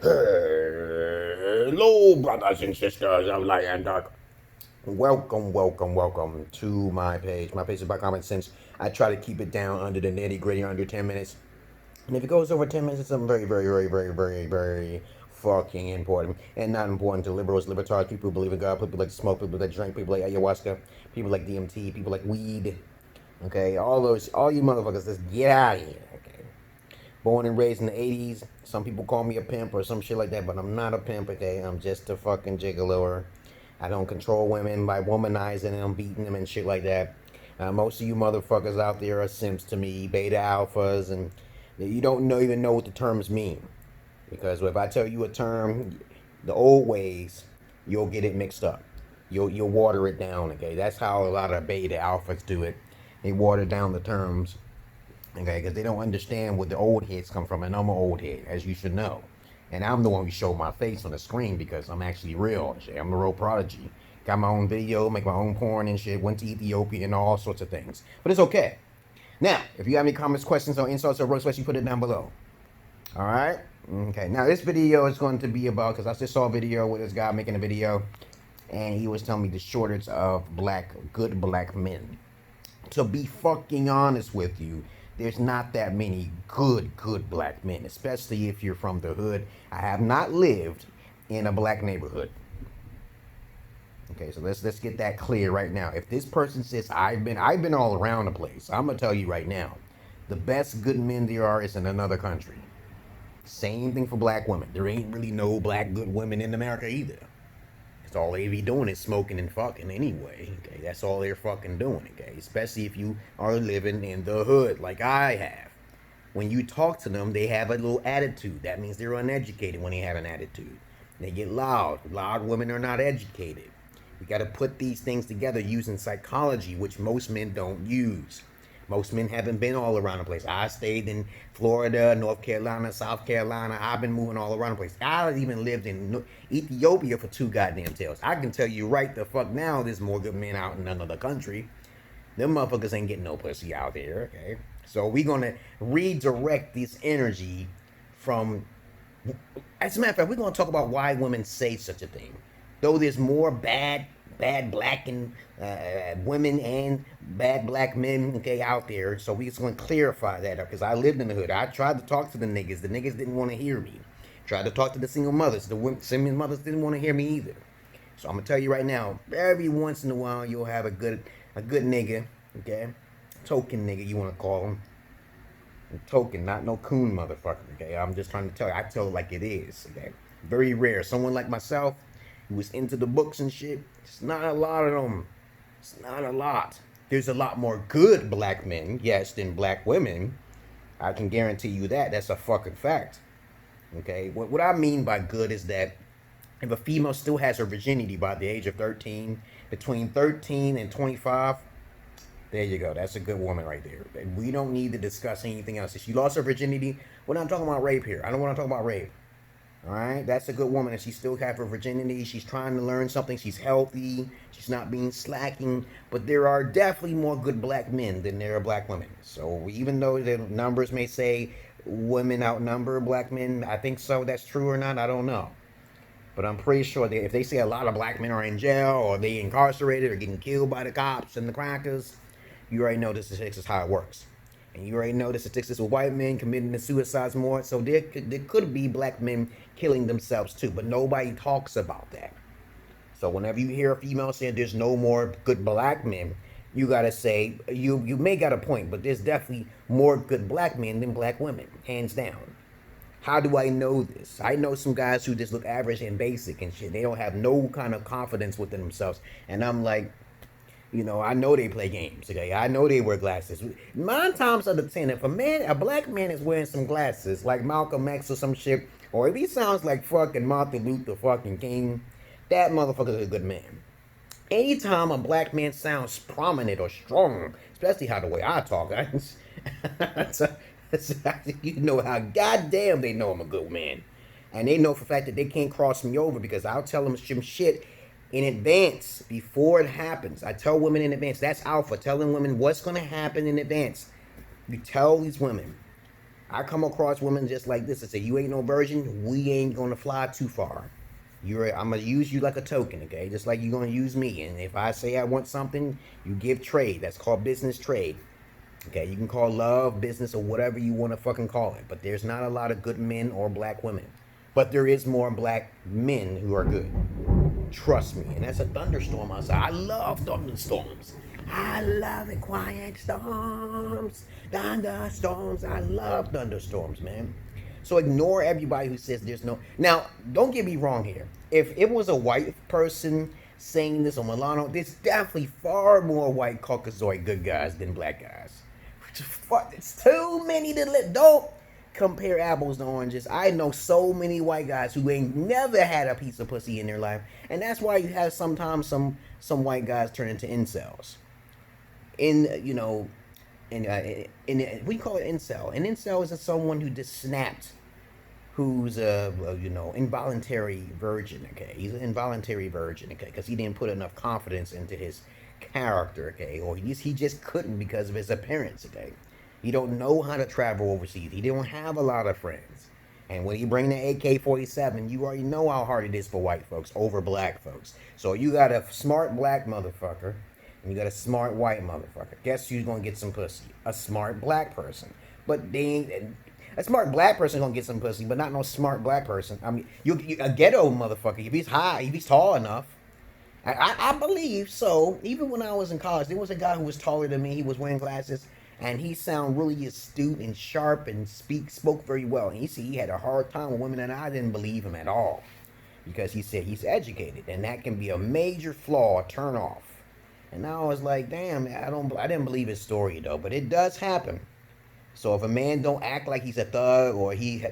Hello, brothers and sisters of light and dark. Welcome to my page. My page is about common sense. I try to keep it down under the nitty gritty, under 10 minutes. And if it goes over 10 minutes, it's something very fucking important. And not important to liberals, libertarians, people who believe in God, people like to smoke, people that drink, people like ayahuasca, people like DMT, people like weed. Okay, all you motherfuckers, just get out of here. Okay. Born and raised in the 80s. Some people call me a pimp or some shit like that, but I'm not a pimp, okay? I'm just a fucking gigolo. I don't control women by womanizing them, beating them, and shit like that. Most of you motherfuckers out there are simps to me, beta alphas, and you don't even know what the terms mean. Because if I tell you a term, the old ways, you'll get it mixed up. You'll water it down, okay? That's how a lot of beta alphas do it. They water down the terms, okay? Because they don't understand where the old heads come from, and I'm an old head, as you should know. And I'm the one who showed my face on the screen because I'm actually real and shit. I'm the real Prodigy. Got my own video, make my own porn and shit. Went to Ethiopia and all sorts of things. But it's okay. Now, if you have any comments, questions, or insults or roast, you put it down below. All right? Okay. Now, this video is going to be about, because I just saw a video with this guy making a video, and he was telling me the shortage of good black men. To be fucking honest with you, there's not that many good black men, especially if you're from the hood. I have not lived in a black neighborhood. Okay, so let's get that clear right now. If this person says I've been all around the place, I'm gonna tell you right now, the best good men there are is in another country. Same thing for black women. There ain't really no black good women in America either. It's all they be doing is smoking and fucking anyway. Okay, that's all they're fucking doing. Okay, especially if you are living in the hood like I have. When you talk to them, they have a little attitude. That means they're uneducated when they have an attitude. They get loud. Loud women are not educated. We got to put these things together using psychology, which most men don't use. Most men haven't been all around the place. I stayed in Florida, North Carolina, South Carolina. I've been moving all around the place. I even lived in Ethiopia for 2 goddamn tails. I can tell you right the fuck now, there's more good men out in another country. Them motherfuckers ain't getting no pussy out there, okay? So we gonna redirect this energy from... As a matter of fact, we're gonna talk about why women say such a thing. Though there's more bad black and women and bad black men, okay, out there. So we just want to clarify that because I lived in the hood. I tried to talk to the niggas. The niggas didn't want to hear me. Tried to talk to the single mothers. The single mothers didn't want to hear me either. So I'm gonna tell you right now, every once in a while you'll have a good nigga, okay, token nigga you want to call him. Token, not no coon motherfucker, okay. I'm just trying to tell you. I tell it like it is, okay. Very rare. Someone like myself who was into the books and shit. It's not a lot of them. It's not a lot. There's a lot more good black men, yes, than black women. I can guarantee you that. That's a fucking fact. Okay? What I mean by good is that if a female still has her virginity by the age of 13, between 13 and 25, there you go. That's a good woman right there. We don't need to discuss anything else. If she lost her virginity, we're not talking about rape here. I don't want to talk about rape. All right, that's a good woman, and she still have her virginity. She's trying to learn something. She's healthy. She's not being slacking. But there are definitely more good black men than there are black women. So even though the numbers may say women outnumber black men, I think so. That's true or not, I don't know. But I'm pretty sure that if they say a lot of black men are in jail or they incarcerated or getting killed by the cops and the crackers, you already know this is how it works. And you already know the statistics with white men committing the suicides more. So there could be black men killing themselves too. But nobody talks about that. So whenever you hear a female saying there's no more good black men, you got to say, you may got a point. But there's definitely more good black men than black women. Hands down. How do I know this? I know some guys who just look average and basic and shit. They don't have no kind of confidence within themselves. And I'm like... You know, I know they play games, okay? I know they wear glasses. 9 times out of 10, if a black man is wearing some glasses, like Malcolm X or some shit, or if he sounds like fucking Martin Luther fucking King, that motherfucker is a good man. Anytime a black man sounds prominent or strong, especially how the way I talk, you know how goddamn they know I'm a good man. And they know for a fact that they can't cross me over because I'll tell them some shit in advance, before it happens. I tell women in advance. That's alpha, telling women what's going to happen in advance. You tell these women, I come across women just like this and say, you ain't no virgin, we ain't gonna fly too far. I'm gonna use you like a token, okay? Just like you're gonna use me. And if I say I want something, you give trade. That's called business trade. Okay, you can call love, business, or whatever you want to fucking call it. But there's not a lot of good men or black women. But there is more black men who are good. Trust me. And that's a thunderstorm outside. I love thunderstorms. I love it. Quiet storms. Thunderstorms. I love thunderstorms, man. So ignore everybody who says there's no. Now, don't get me wrong here. If it was a white person saying this on Milano, there's definitely far more white Caucasoid good guys than black guys. It's too many to let. Don't compare apples to oranges. I know so many white guys who ain't never had a piece of pussy in their life, and that's why you have sometimes some white guys turn into incels. We call it incel. An incel is someone who just snapped, who's involuntary virgin. Okay, he's an involuntary virgin. Okay, because he didn't put enough confidence into his character. Okay, or he just couldn't because of his appearance. Okay, he don't know how to travel overseas. He don't have a lot of friends. And when he bring the AK-47, you already know how hard it is for white folks over black folks. So you got a smart black motherfucker, and you got a smart white motherfucker. Guess who's gonna get some pussy? A smart black person. But they ain't. A smart black person gonna get some pussy, but not no smart black person. I mean, a ghetto motherfucker. If he's high, if he's tall enough. I believe so. Even when I was in college, there was a guy who was taller than me. He was wearing glasses, and he sounded really astute and sharp and spoke very well. And he had a hard time with women, and I didn't believe him at all because he said he's educated, and that can be a major flaw, turn off. And I was like, damn, I didn't believe his story though, but it does happen. So if a man don't act like he's a thug or he's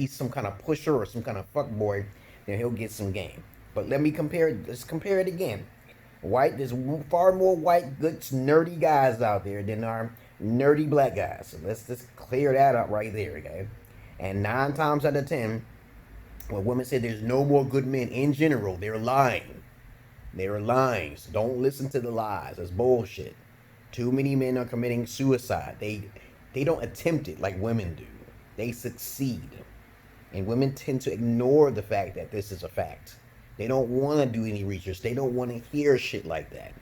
some kind of pusher or some kind of fuckboy, then he'll get some game. But let's compare it again. There's far more white, good, nerdy guys out there than our nerdy black guys. So let's just clear that up right there, okay? And 9 times out of 10, when women say there's no more good men in general, they're lying. They're lying. So don't listen to the lies. That's bullshit. Too many men are committing suicide. They don't attempt it like women do. They succeed. And women tend to ignore the fact that this is a fact. They don't want to do any research. They don't want to hear shit like that.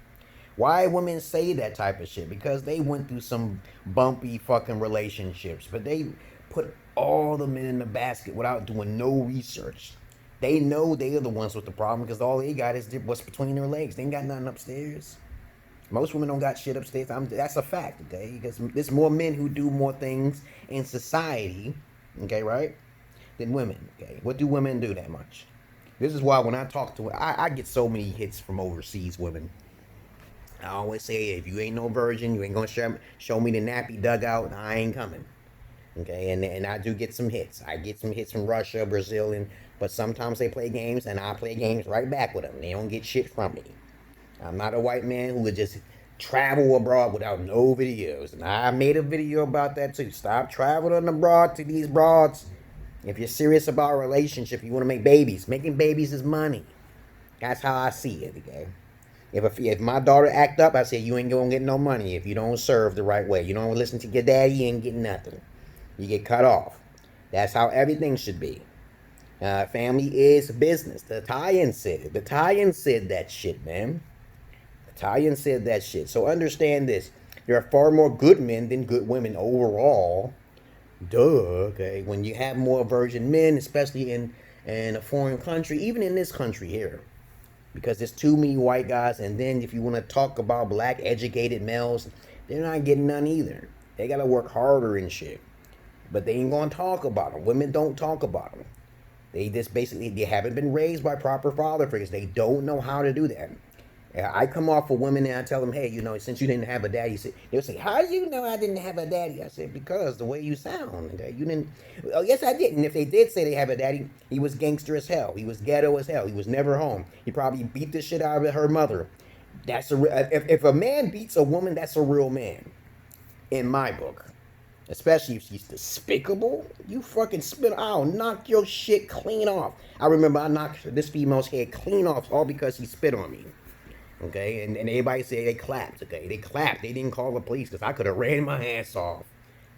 Why women say that type of shit? Because they went through some bumpy fucking relationships. But they put all the men in the basket without doing no research. They know they are the ones with the problem because all they got is what's between their legs. They ain't got nothing upstairs. Most women don't got shit upstairs. That's a fact, okay? Because there's more men who do more things in society, okay, right, than women, okay? What do women do that much? This is why when I talk to I get so many hits from overseas women. I always say, if you ain't no virgin, you ain't gonna show me the nappy dugout, I ain't coming. Okay, and I do get some hits. I get some hits from Russia, Brazil, but sometimes they play games, and I play games right back with them. They don't get shit from me. I'm not a white man who would just travel abroad without no videos. And I made a video about that too. Stop traveling abroad to these broads. If you're serious about a relationship, you want to make babies. Making babies is money. That's how I see it, okay? If my daughter act up, I say, you ain't gonna get no money if you don't serve the right way. You don't listen to your daddy, you ain't getting nothing. You get cut off. That's how everything should be. Family is business. The Italian said it. The Italian said that shit, man. The Italian said that shit. So understand this. There are far more good men than good women overall. Duh, okay? When you have more virgin men, especially in a foreign country, even in this country here. Because there's too many white guys, and then if you want to talk about black educated males, they're not getting none either. They got to work harder and shit. But they ain't going to talk about them. Women don't talk about them. They just basically, they haven't been raised by proper father figures. They don't know how to do that. I come off with women and I tell them, hey, since you didn't have a daddy, they'll say, how do you know I didn't have a daddy? I said, because the way you sound. Okay? You didn't. Oh, yes, I did. And if they did say they have a daddy, he was gangster as hell. He was ghetto as hell. He was never home. He probably beat the shit out of her mother. If a man beats a woman, that's a real man. In my book. Especially if she's despicable. You fucking spit. I'll knock your shit clean off. I remember I knocked this female's head clean off all because she spit on me. Okay, and everybody say they clapped, okay? They clapped. They didn't call the police because I could have ran my ass off.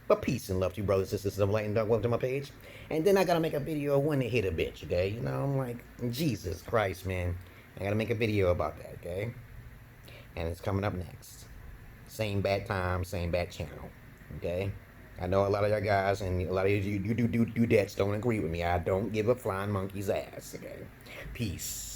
But peace and love to you, brothers and sisters of light and dark. Welcome to my page. And then I gotta make a video of when to hit a bitch, okay? You know, I'm like, Jesus Christ, man. I gotta make a video about that, okay? And it's coming up next. Same bad time, same bad channel, okay? I know a lot of y'all guys and a lot of you do don't agree with me. I don't give a flying monkey's ass, okay? Peace.